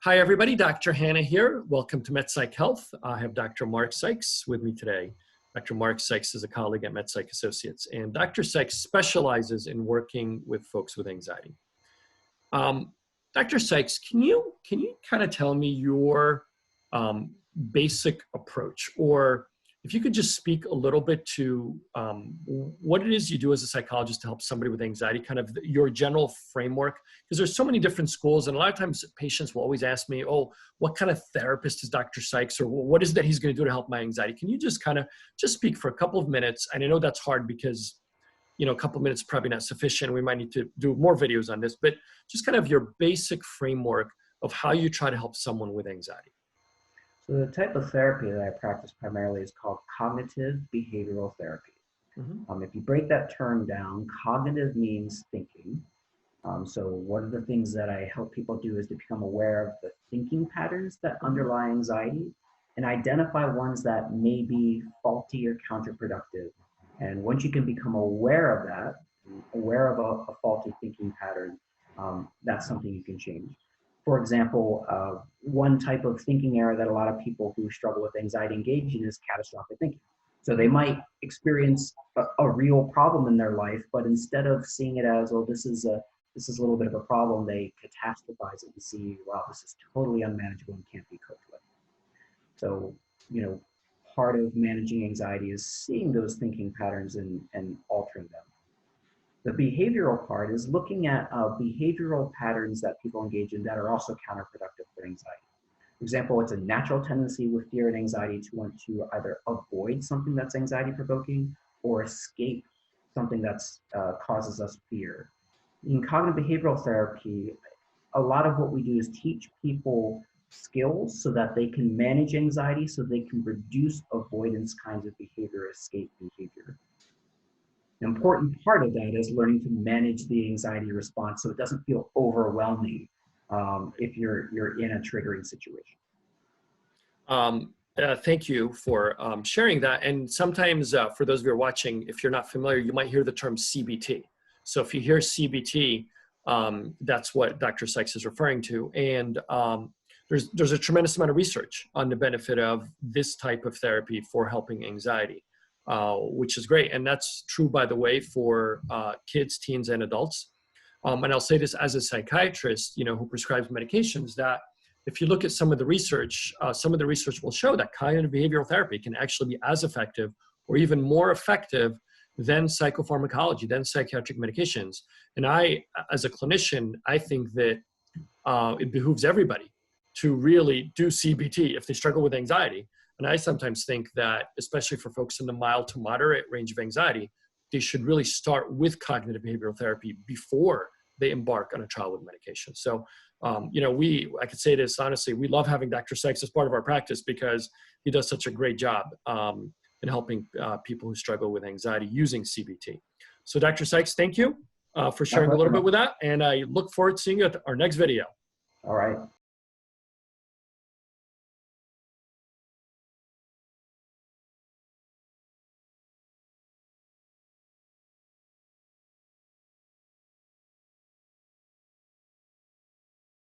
Hi, everybody. Dr. Hanna here. Welcome to MedPsych Health. I have Dr. Mark Sykes with me today. Dr. Mark Sykes is a colleague at MedPsych Associates, and Dr. Sykes specializes in working with folks with anxiety. Dr. Sykes, can you kind of tell me your basic approach, or if you could just speak a little bit to what it is you do as a psychologist to help somebody with anxiety, kind of your general framework, because there's so many different schools, and a lot of times patients will always ask me, oh, what kind of therapist is Dr. Sykes, or what is it that he's going to do to help my anxiety? Can you just kind of just speak for a couple of minutes? And I know that's hard because, you know, a couple of minutes is probably not sufficient. We might need to do more videos on this, but just kind of your basic framework of how you try to help someone with anxiety. So the type of therapy that I practice primarily is called cognitive behavioral therapy. If you break that term down, cognitive means thinking. So one of the things that I help people do is to become aware of the thinking patterns that underlie anxiety and identify ones that may be faulty or counterproductive. And once you can become aware of that, aware of a faulty thinking pattern, that's something you can change. For example, one type of thinking error that a lot of people who struggle with anxiety engage in is catastrophic thinking. So they might experience a real problem in their life, but instead of seeing it as, oh, this is a little bit of a problem, they catastrophize it and see, wow, this is totally unmanageable and can't be coped with. So, you know, part of managing anxiety is seeing those thinking patterns and altering them. The behavioral part is looking at behavioral patterns that people engage in that are also counterproductive for anxiety. For example, it's a natural tendency with fear and anxiety to want to either avoid something that's anxiety provoking or escape something that's causes us fear. In cognitive behavioral therapy, a lot of what we do is teach people skills so that they can manage anxiety, so they can reduce avoidance kinds of behavior, escape behavior. An important part of that is learning to manage the anxiety response so it doesn't feel overwhelming if you're in a triggering situation. Thank you for sharing that. And sometimes for those of you who are watching, if you're not familiar, you might hear the term CBT. So if you hear CBT, that's what Dr. Sykes is referring to. And there's a tremendous amount of research on the benefit of this type of therapy for helping anxiety. Which is great. And that's true, by the way, for kids, teens, and adults. And I'll say this as a psychiatrist, you know, who prescribes medications, that if you look at some of the research will show that cognitive behavioral therapy can actually be as effective or even more effective than psychopharmacology, than psychiatric medications. And I, as a clinician, I think that it behooves everybody to really do CBT if they struggle with anxiety. And I sometimes think that, especially for folks in the mild to moderate range of anxiety, they should really start with cognitive behavioral therapy before they embark on a trial with medication. So, you know, I could say this honestly, we love having Dr. Sykes as part of our practice because he does such a great job in helping people who struggle with anxiety using CBT. So Dr. Sykes, thank you for sharing a little bit with that. And I look forward to seeing you at our next video. All right.